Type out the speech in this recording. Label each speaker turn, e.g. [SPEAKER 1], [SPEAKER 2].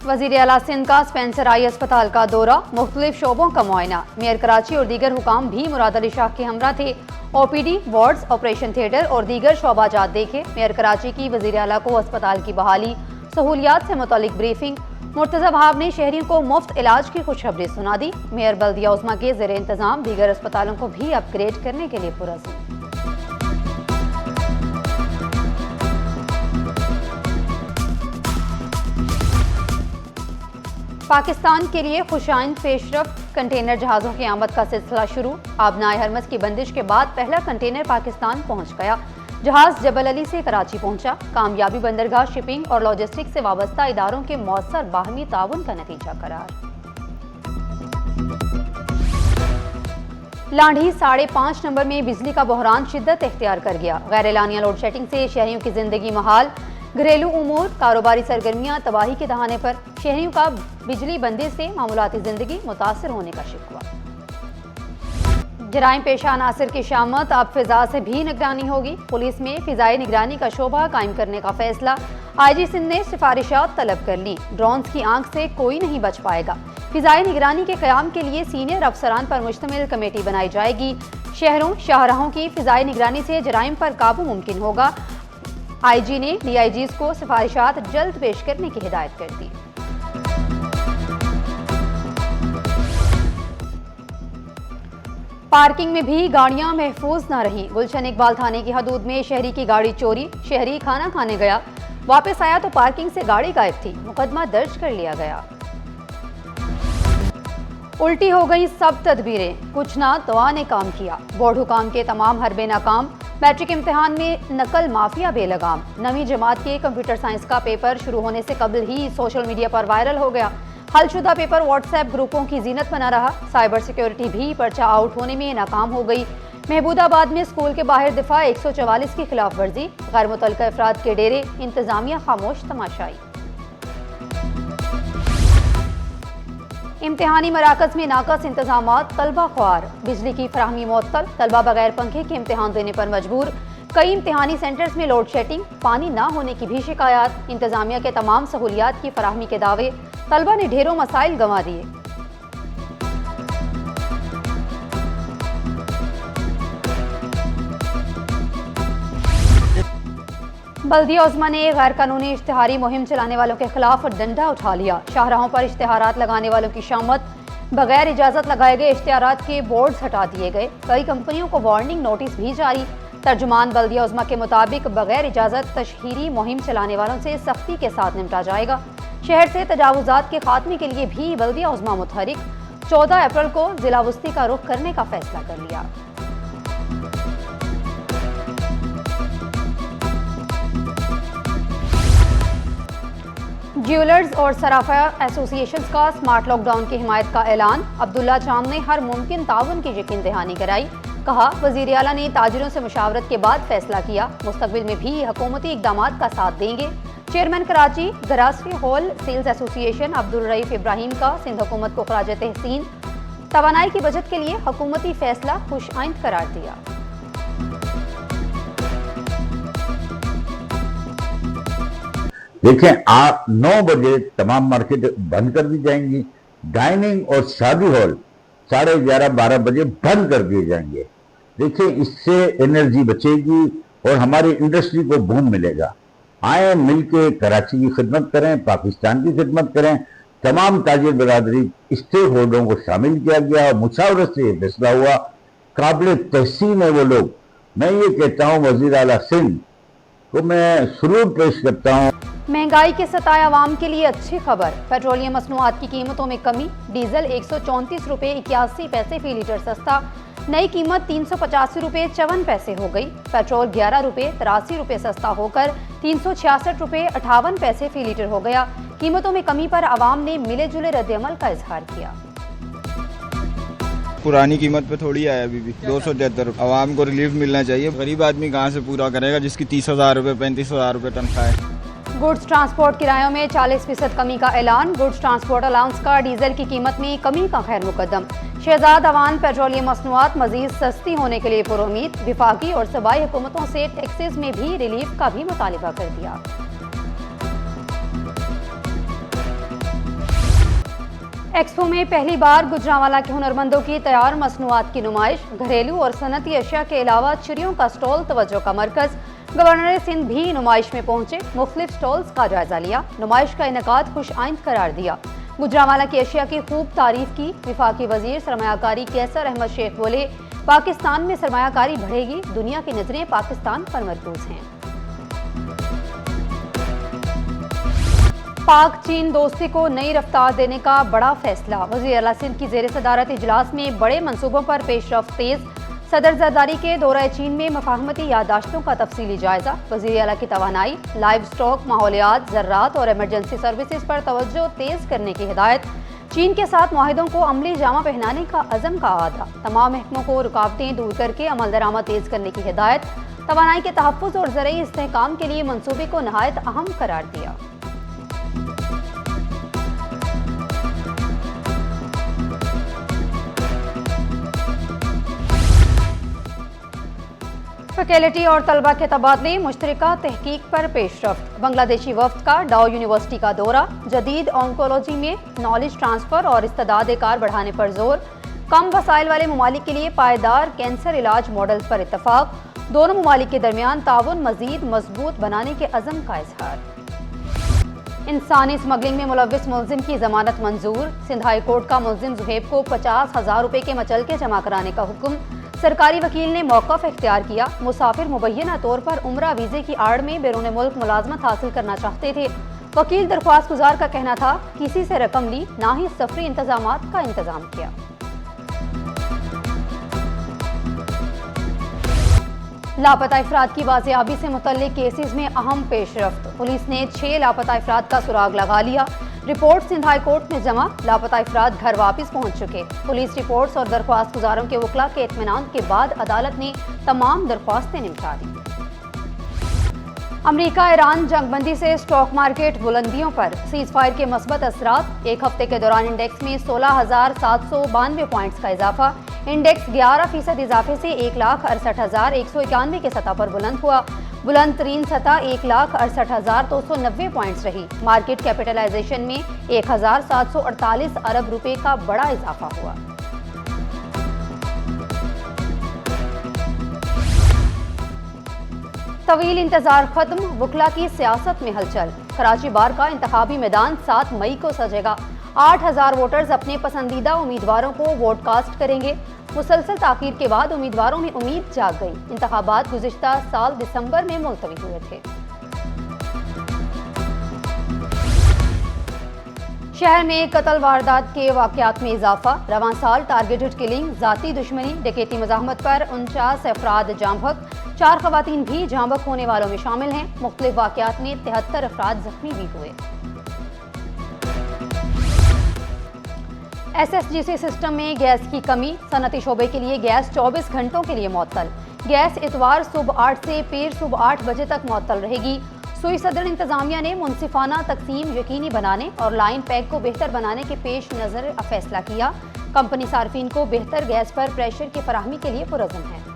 [SPEAKER 1] वज़ीर आला सिंध का स्पेंसर आई अस्पताल का दौरा, मुख्तलिफ शोबों का मुआयना। मेयर कराची और दीगर हुकाम भी मुराद अली शाह के हमरा थे। OPD, वार्ड्स, ऑपरेशन थिएटर और दीगर शोबाजात देखे। मेयर कराची की वज़ीर आला को अस्पताल की बहाली सहूलियात से मुतालिक ब्रीफिंग। मुर्तज़ा वहाब ने शहरियों को मुफ्त इलाज की खुशखबरी सुना दी। मेयर बल्दिया उस्मा के ज़ेर इंतज़ाम दीगर अस्पतालों को भी अपग्रेड करने के लिए पुरज़्म। पाकिस्तान के लिए खुशाइंद पेशरफ्त कंटेनर जहाज़ों की आमद का सिलसिला शुरू। आबनाए हरमस की बंदिश के बाद पहला कंटेनर पाकिस्तान पहुंच गया। जहाज़ जबल अली से कराची पहुंचा। कामयाबी बंदरगाह शिपिंग और लॉजिस्टिक्स से वाबस्ता इदारों के मौसर बाहमी ताउन का नतीजा करार। लांढी 5.5 नंबर में बिजली का बहरान शिद्दत इख्तियार कर गया। गैर एलानिया लोड शेडिंग से शहरियों की जिंदगी महाल, घरेलू उमूर, कारोबारी सरगर्मियां तबाही के दहाने पर। शहरियों का बिजली बंदी से मामूलाती जिंदगी मुतासर होने का शिकवा। जराइम पेशा अनासर की शामत, अब फिजा से भी निगरानी होगी। पुलिस में फिजाई निगरानी का शोबा कायम करने का फैसला। IG सिंध ने सिफारिशात तलब कर ली। ड्रोन्स की आंख से कोई नहीं बच पाएगा। फिजाई निगरानी के क़याम के लिए सीनियर अफसरान पर मुश्तमिल कमेटी बनाई जाएगी। शहरों शाहराहों की फिजाई निगरानी से जराइम पर काबू मुमकिन होगा। IG ने DIGs को सिफारिशात जल्द पेश करने की हिदायत कर दी। पार्किंग में भी गाड़ियां महफूज न रहीं। गुलशन इकबाल थाने की हदूद में शहरी की गाड़ी चोरी। शहरी खाना खाने गया, वापस आया तो पार्किंग से गाड़ी गायब थी। मुकदमा दर्ज कर लिया गया। उल्टी हो गई सब तदबीरें, कुछ ना दवा ने काम किया। बोर्ड हुकाम के तमाम हरबे नाकाम। मैट्रिक इम्तिहान में नकल माफिया बेलगाम। नवीं जमात के कंप्यूटर साइंस का पेपर शुरू होने से कबल ही सोशल मीडिया पर वायरल हो गया। हलशुदा पेपर व्हाट्सएप ग्रुपों की जीनत बना रहा। साइबर सिक्योरिटी भी पर्चा आउट होने में नाकाम हो गई। महबूदाबाद में स्कूल के बाहर दिफा 144 की खिलाफ वर्जी। गैर मुतल्लिका अफराद के डेरे, इंतजामिया खामोश तमाशाई। इम्तिहानी मराकज में नाकस इंतजामात, तलबा ख्वार। बिजली की फराहमी मुअत्तल, तलबा बगैर पंखे के इम्तिहान देने पर मजबूर। कई इम्तिहानी सेंटर्स में लोड शेडिंग, पानी ना होने की भी शिकायत। इंतजामिया के तमाम सहूलियात की फराहमी के दावे। तलबा ने ढेरों मसाइल गंवा दिए। बल्दिया उस्मा ने गैर कानूनी इश्तिहारी मुहिम चलाने वालों के खिलाफ डंडा उठा लिया। शाहराहों पर इश्तिहारात लगाने वालों की शामत। बगैर इजाजत लगाए गए इश्तिहारात के बोर्ड्स हटा दिए गए। कई कंपनियों को वार्निंग नोटिस भी जारी। तर्जुमान बल्दिया उस्मा के मुताबिक बगैर इजाजत तशहीरी मुहिम चलाने वालों से सख्ती के साथ निपटा जाएगा। शहर से तजावुजात के खात्मे के लिए भी बल्दिया उस्मा मुतहरिक। 14 अप्रैल को जिला वस्ती का रुख करने का फैसला कर लिया। ज्वेलर्स और सराफा एसोसिएशन का स्मार्ट लॉकडाउन की हिमायत का ऐलान। अब्दुल्ला चाम ने हर मुमकिन ताउन की यकीन दहानी कराई। कहा, वज़ीर आला ने ताजिरों से मुशावरत के बाद फैसला किया। मुस्तकबिल में भी हुकूमती इक़दामात का साथ देंगे। Chairman Karachi grocery whole sales association Abdul Raeef Ibrahim का सिंध हुकूमत को खराज तहसीन। तवानाई की बचत के लिए हुकूमती फैसला खुशआइंद करार दिया।
[SPEAKER 2] देखें, 9 बजे तमाम मार्केट बंद कर दी जाएंगी। डाइनिंग और शादी हॉल 11:30-12 बजे बंद कर दिए जाएंगे। देखिए, इससे एनर्जी बचेगी और हमारी इंडस्ट्री को बूम मिलेगा। आए मिलके कराची की खिदमत करें, पाकिस्तान की खिदमत करें। तमाम ताजिर बरादरी स्टेक होल्डरों को शामिल किया गया और मुशावरत से यह फैसला हुआ। काबिल तहसीन है वो लोग। मैं ये कहता हूँ, वज़ीर आला सिंध को मैं सलूट पेश करता हूँ।
[SPEAKER 1] महंगाई के सताए अवाम के लिए अच्छी खबर। पेट्रोलियम मसनूआत की कीमतों में कमी। डीजल 134 रुपये 81 पैसे फी लीटर सस्ता। नई कीमत 385 रुपये 54 पैसे हो गई। पेट्रोल 11 रुपये 83 रुपये सस्ता होकर 366 रुपये 58 पैसे फी लीटर हो गया। कीमतों में कमी पर आवाम ने मिले जुले रद्द-ए-अमल का इजहार किया।
[SPEAKER 3] पुरानी कीमत पे थोड़ी आया अभी भी 273। आवाम को रिलीफ मिलना चाहिए। गरीब आदमी कहाँ से पूरा करेगा जिसकी 30,000 रुपये 35,000 रुपये तनख्वाह है।
[SPEAKER 1] गुड्स ट्रांसपोर्ट किरायों में 40% कमी का ऐलान। गुड्स ट्रांसपोर्ट अलाउंस का डीजल की कीमत में कमी का खैर मुकदम। शहजाद अवान पेट्रोलियम मसनूआत मजीद सस्ती होने के लिए पुरुमीद। विफाकी और सूबाई हुकूमतों से टैक्सेस में भी रिलीफ का भी मुतालिबा कर दिया। एक्सपो में पहली बार गुजरांवाला के हुनरमंदों की तैयार मसनूआत की नुमाइश, घरेलू और सनती अशिया के अलावा चिड़ियों का स्टॉल तवज्जो का मरकज। गवर्नर सिंध भी नुमाइश में पहुंचे, मुख्तलिफ स्टॉल्स का जायजा लिया, नुमाइश का इनेकाद खुश आइंद करार दिया। गुजरांवाला की अशिया की खूब तारीफ की। विफाकी वजीर सरमायाकारी कैसर अहमद शेख बोले, पाकिस्तान में सरमायाकारी बढ़ेगी, दुनिया की नजरें पाकिस्तान पर मरकूज हैं। पाक चीन दोस्ती को नई रफ्तार देने का बड़ा फैसला। वज़ीर आला सिंध की ज़ेर सदारत इजलास में बड़े मंसूबों पर पेशरफ्त तेज। सदर जरदारी के दौरा चीन में मफाहमती यादाश्तों का तफसीली जायजा। वज़ीर आला की तवानाई, लाइव स्टॉक, माहौलियात, ज़र्रात और एमरजेंसी सर्विसेज पर तवज्जो तेज करने की हिदायत। चीन के साथ मुआहिदों को अमली जामा पहनाने का अज़म का आदा। तमाम महकमों को रुकावटें दूर करके अमल दरामद तेज करने की हिदायत। तवानाई के तहफ़्फ़ुज़ और ज़रई इस्तेहकाम के लिए मंसूबे को नहायत अहम करार दिया। फैकल्टी और तलबा के तबादले, मुश्तरका तहकीक पर पेशरफ्त। बांग्लादेशी वफ्द का डाउ यूनिवर्सिटी का दौरा, जदीद ऑन्कोलॉजी में नॉलेज ट्रांसफ़र और इस्तेदाद कार बढ़ाने पर जोर। कम वसाइल वाले ममालिक के लिए पायदार कैंसर इलाज मॉडल पर इत्तफाक। दोनों ममालिक के दरमियान ताउन मजीद मजबूत बनाने के अज़म का इजहार। इंसानी स्मगलिंग में मुलव्विस मुलजिम की जमानत मंजूर। सिंध हाई कोर्ट का मुलजिम जुहेब को 50,000 रुपये के मचलके जमा कराने का हुक्म। सरकारी वकील ने मौक़िफ़ इख्तियार किया। मुसाफिर मुबैना तौर पर उम्रा वीज़े की आड़ में बैरून मुल्क मुलाजमत हासिल करना चाहते थे। वकील दरख्वास्त गुजार का कहना था, किसी से रकम ली, ना ही सफरी इंतजामात का इंतजाम किया। लापता अफराद की बाजियाबी से मुतल्लिक केसेस में अहम पेशरफ्त। पुलिस ने 6 लापता अफराद का सुराग लगा लिया। रिपोर्ट सिंध हाई कोर्ट में जमा, लापता अफराद घर वापस पहुंच चुके। पुलिस रिपोर्ट्स और दरख्वास्त गुजारों के वकला के इत्मीनान के बाद अदालत ने तमाम दरख्वास्तें निपटा दी। अमरीका ईरान जंगबंदी से स्टॉक मार्केट बुलंदियों पर, सीज फायर के मस्बत असरात। एक हफ्ते के दौरान इंडेक्स में 16,792 पॉइंट्स का इजाफा। इंडेक्स 11% इजाफे से 1,68,191 के सतह पर बुलंद हुआ। बुलंद तरीन सतह 1,68,290 पॉइंट्स रही। मार्केट कैपिटलाइजेशन में 1,748 अरब रुपए का बड़ा इजाफा हुआ। तवील इंतजार खत्म, वकला की सियासत में हलचल। कराची बार का इंतखाबी मैदान 7 मई को सजेगा। 8,000 वोटर्स अपने पसंदीदा उम्मीदवारों को वोट कास्ट करेंगे। मुसलसल ताकीर के बाद उम्मीदवारों में उम्मीद जाग गई। इंतखाबात गुज़िश्ता साल दिसंबर में मुलतवी हुए थे। शहर में कत्ल वारदात के वाक़यात में इजाफा। रवां साल टारगेटेड किलिंग, जाती दुश्मनी, डकैती मज़ाहमत पर 49 अफराद जांबक। 4 ख़वातीन भी जांबक होने वालों में शामिल हैं। मुख्तलिफ वाक़यात में 73 अफराद जख्मी भी हुए। SSGC सिस्टम में गैस की कमी, सनती शोबे के लिए गैस 24 घंटों के लिए मुअत्तल। गैस इतवार सुबह 8 से पीर सुबह 8 बजे तक मुअत्तल रहेगी। सुई सदर इंतजामिया ने मुनसिफाना तकसीम यकीनी बनाने और लाइन पैक को बेहतर बनाने के पेश नज़र फैसला किया। कंपनी सार्फिन को बेहतर गैस पर प्रेशर की फराहमी के लिए पुरज़म है।